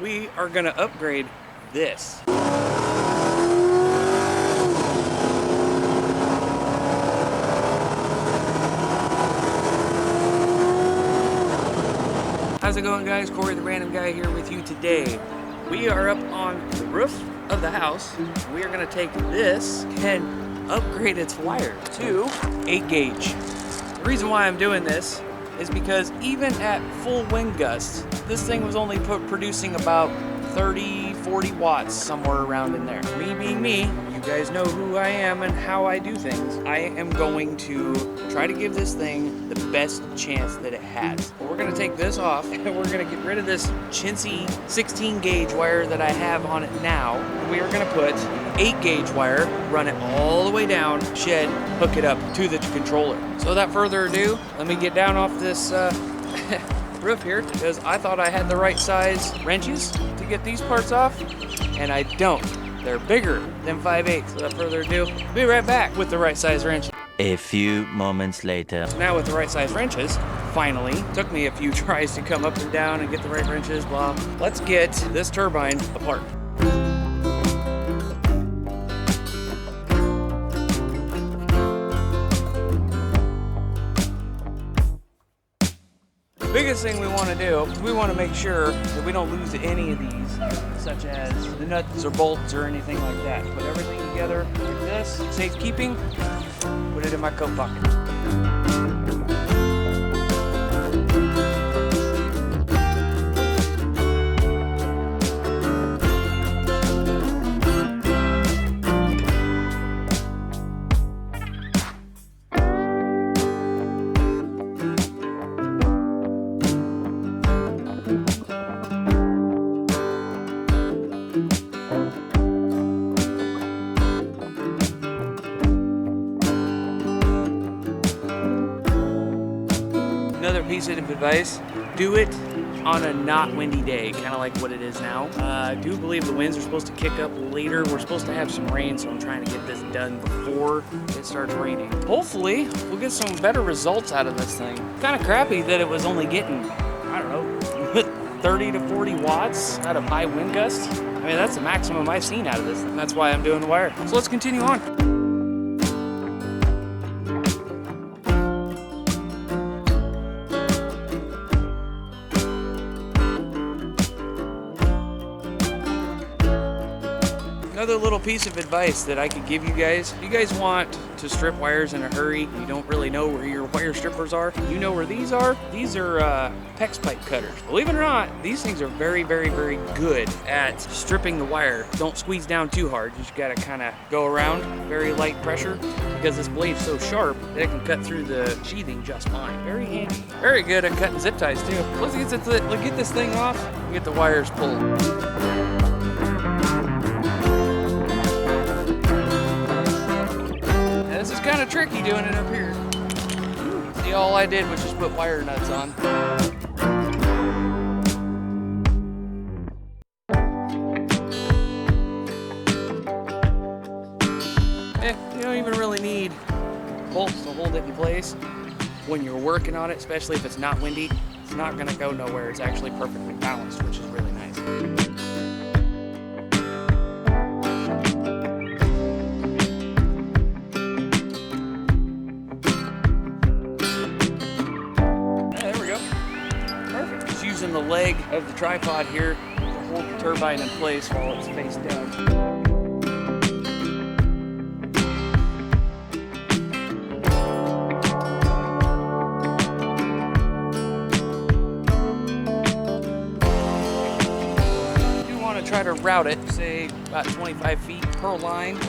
We are gonna upgrade this. How's it going, guys? Corey the Random Guy here with you today. We are up on the roof of the house. We are gonna take this and upgrade its wire to 8 gauge. The reason why I'm doing this is because even at full wind gusts, this thing was only producing about 30, 40 watts, somewhere around in there. Me being me, you guys know who I am and how I do things. I am going to try to give this thing the best chance that it has. But we're gonna take this off and we're gonna get rid of this chintzy 16 gauge wire that I have on it now. And we are gonna put 8 gauge wire, run it all the way down, shed, hook it up to the controller. So without further ado, let me get down off this roof here, because I thought I had the right size wrenches to get these parts off, and I don't. They're bigger than 5/8. So without further ado, be right back with the right size wrenches. A few moments later. So now with the right size wrenches, finally, took me a few tries to come up and down and get the right wrenches, blah. Let's get this turbine apart. Biggest thing we want to do is we want to make sure that we don't lose any of these, such as the nuts or bolts or anything like that. Put everything together like this, safekeeping, put it in my coat pocket. Another piece of advice, do it on a not windy day, kind of like what it is now. I do believe the winds are supposed to kick up later. We're supposed to have some rain, so I'm trying to get this done before it starts raining. Hopefully, we'll get some better results out of this thing. Kind of crappy that it was only getting, I don't know, 30 to 40 watts out of high wind gusts. I mean, that's the maximum I've seen out of this thing. That's why I'm doing the wire. So let's continue on. Another little piece of advice that I could give you guys. If you guys want to strip wires in a hurry, you don't really know where your wire strippers are, you know where these are? These are PEX pipe cutters. Believe it or not, these things are very, very, very good at stripping the wire. Don't squeeze down too hard. You just gotta kind of go around, very light pressure, because this blade's so sharp that it can cut through the sheathing just fine. Very handy. Very good at cutting zip ties too. Let's get this thing off and get the wires pulled. This is kind of tricky doing it up here. See, all I did was just put wire nuts on. You don't even really need bolts to hold it in place when you're working on it, especially if it's not windy. It's not gonna go nowhere. It's actually perfectly balanced, which is really nice. Using the leg of the tripod here to hold the turbine in place while it's face down. You want to try to route it, say about 25 feet per line.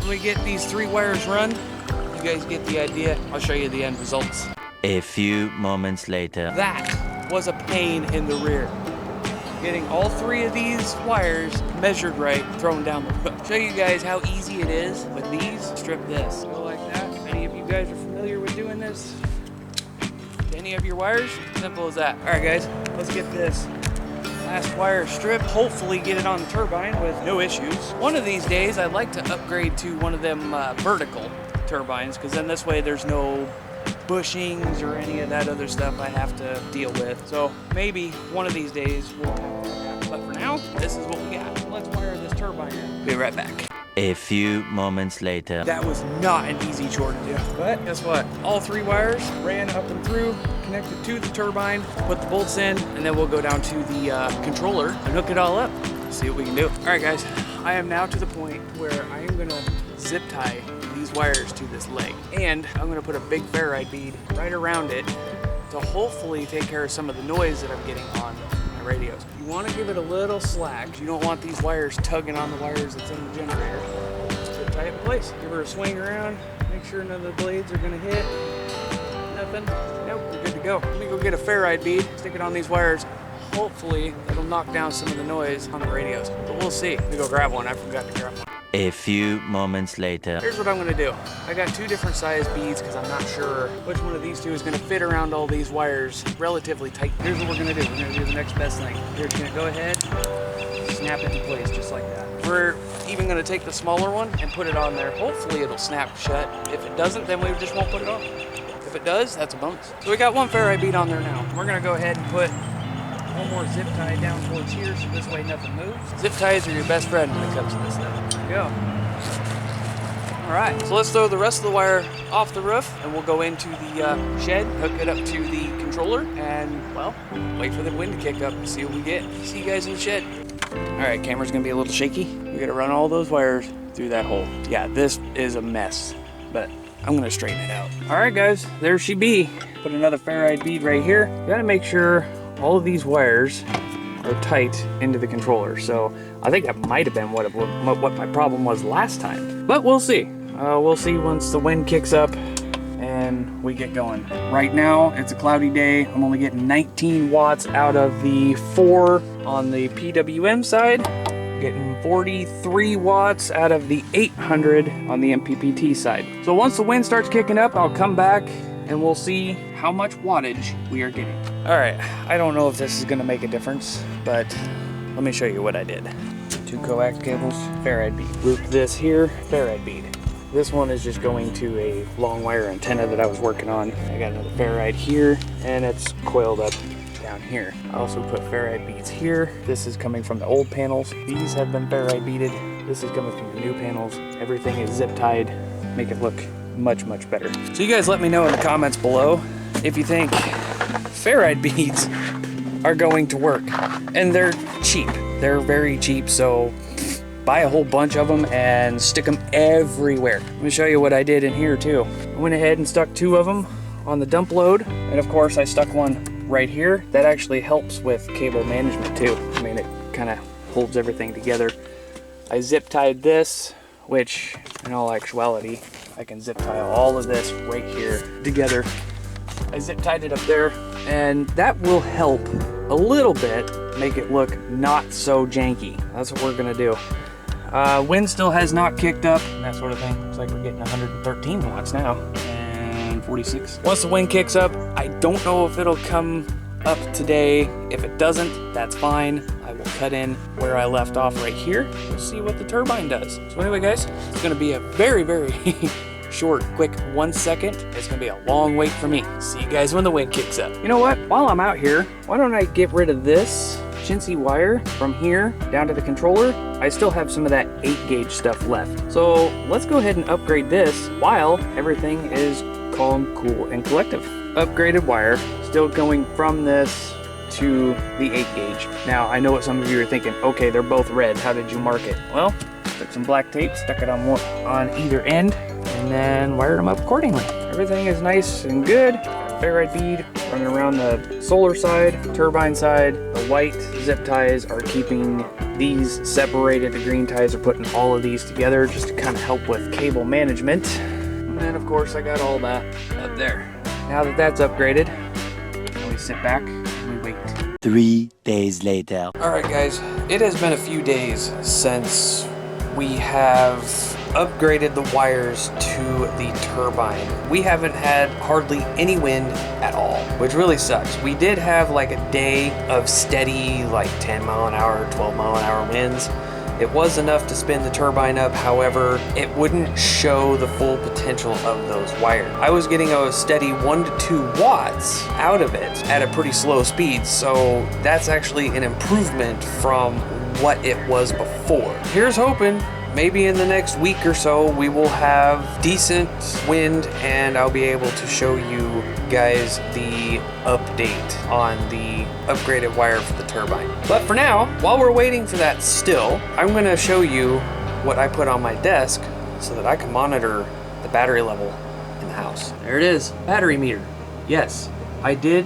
We get these 3 wires run, you guys get the idea. I'll show you the end results. A few moments later. That was a pain in the rear. Getting all 3 of these wires measured right, thrown down the road. Show you guys how easy it is with these. Strip this. Go like that. If any of you guys are familiar with doing this, any of your wires. Simple as that. All right, guys, let's get this last wire strip. Hopefully get it on the turbine with no issues. One of these days, I'd like to upgrade to one of them vertical turbines, because then this way there's no bushings or any of that other stuff I have to deal with. So maybe one of these days we'll have that. But for now, this is what we got. Let's wire this turbine in. Be right back. A few moments later. That was not an easy chore to do. But guess what? All 3 wires ran up and through, connected to the turbine, put the bolts in, and then we'll go down to the controller and hook it all up. See what we can do. All right, guys, I am now to the point where I am gonna zip tie these wires to this leg. And I'm gonna put a big ferrite bead right around it to hopefully take care of some of the noise that I'm getting on my radios. You wanna give it a little slack. You don't want these wires tugging on the wires that's in the generator. Zip tie it in place. Give her a swing around. Make sure none of the blades are gonna hit. Nothing. Nope, we're good to go. Let me go get a ferrite bead, stick it on these wires. Hopefully it'll knock down some of the noise on the radios, but we'll see. Let me go grab one. I forgot to grab one. A few moments later. Here's what I'm gonna do. I got 2 different size beads because I'm not sure which one of these 2 is gonna fit around all these wires relatively tight. Here's what we're gonna do. We're gonna do the next best thing. You're gonna go ahead, snap it in place just like that. We're even gonna take the smaller one and put it on there. Hopefully it'll snap shut. If it doesn't, then we just won't put it on. If it does, that's a bonus. So we got 1 ferrite bead on there now. We're gonna go ahead and put one more zip tie down towards here so this way nothing moves. Zip ties are your best friend when it comes to this stuff. There we go. All right, so let's throw the rest of the wire off the roof and we'll go into the shed, hook it up to the controller, and, well, wait for the wind to kick up and see what we get. See you guys in the shed. All right, camera's gonna be a little shaky. We gotta run all those wires through that hole. Yeah, this is a mess, but I'm gonna straighten it out. All right, guys, there she be. Put another ferrite bead right here. You gotta make sure all of these wires are tight into the controller. So I think that might have been what my problem was last time, but we'll see. We'll see once the wind kicks up and we get going. Right now, it's a cloudy day. I'm only getting 19 watts out of the 4 on the PWM side. Getting 43 watts out of the 800 on the MPPT side. So once the wind starts kicking up, I'll come back and we'll see how much wattage we are getting. All right, I don't know if this is gonna make a difference, but let me show you what I did. 2 coax cables, ferrite bead. Loop this here, ferrite bead. This one is just going to a long wire antenna that I was working on. I got another ferrite here, and it's coiled up down here. I also put ferrite beads here. This is coming from the old panels. These have been ferrite beaded. This is coming from the new panels. Everything is zip tied. Make it look much, much better. So you guys let me know in the comments below if you think ferrite beads are going to work. And they're cheap. They're very cheap, so buy a whole bunch of them and stick them everywhere. Let me show you what I did in here too. I went ahead and stuck 2 of them on the dump load, and of course I stuck one right here. That actually helps with cable management too. I mean, it kind of holds everything together. I zip tied this, which in all actuality, I can zip tie all of this right here together. I zip tied it up there, and that will help a little bit make it look not so janky. That's what we're gonna do. Wind still has not kicked up, and that sort of thing. Looks like we're getting 113 watts now, and 46. Once the wind kicks up, I don't know if it'll come up today. If it doesn't, that's fine. I will cut in where I left off right here. We'll see what the turbine does. So anyway, guys, it's gonna be a very, very short, quick 1 second. It's gonna be a long wait for me. See you guys when the wind kicks up. You know what? While I'm out here, why don't I get rid of this chintzy wire from here down to the controller? I still have some of that 8-gauge stuff left. So let's go ahead and upgrade this while everything is calm, cool, and collective. Upgraded wire, still going from this to the 8-gauge. Now, I know what some of you are thinking, okay, they're both red, how did you mark it? Well, took some black tape, stuck it on either end, and then wired them up accordingly. Everything is nice and good. Ferrite bead running around the solar side, turbine side. The white zip ties are keeping these separated. The green ties are putting all of these together just to kind of help with cable management. And then of course I got all that up there. Now that that's upgraded, we sit back and we wait. 3 days later. All right, guys, it has been a few days since we have upgraded the wires to the turbine. We haven't had hardly any wind at all, which really sucks. We did have like a day of steady like 10 mile an hour, 12 mile an hour winds. It was enough to spin the turbine up, however, it wouldn't show the full potential of those wires. I was getting a steady 1 to 2 watts out of it at a pretty slow speed, so that's actually an improvement from what it was before. Here's hoping. Maybe in the next week or so we will have decent wind and I'll be able to show you guys the update on the upgraded wire for the turbine. But for now, while we're waiting for that still, I'm going to show you what I put on my desk so that I can monitor the battery level in the house. There it is, battery meter. Yes, I did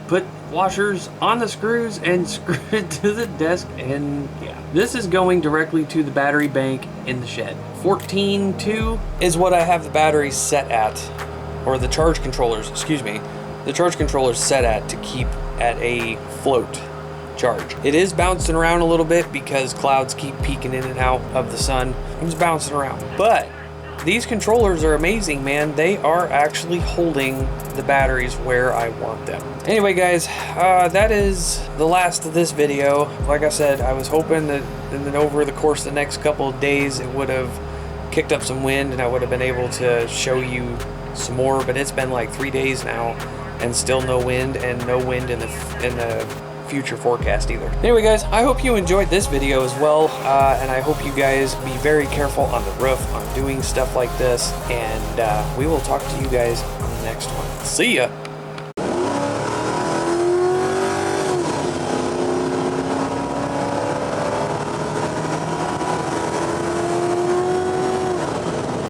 put washers on the screws and screw it to the desk, and yeah, this is going directly to the battery bank in the shed. 14.2 is what I have the batteries set at, or the charge controllers, excuse me, the charge controllers set at to keep at a float charge. It is bouncing around a little bit because clouds keep peeking in and out of the sun. It's bouncing around, but these controllers are amazing, man. They are actually holding the batteries where I want them. Anyway, guys, that is the last of this video. Like I said, I was hoping that then over the course of the next couple of days, it would have kicked up some wind and I would have been able to show you some more, but it's been like 3 days now and still no wind, and no wind in the future forecast either. Anyway, guys, I hope you enjoyed this video as well, and I hope you guys be very careful on the roof on doing stuff like this, and we will talk to you guys on the next one. See ya!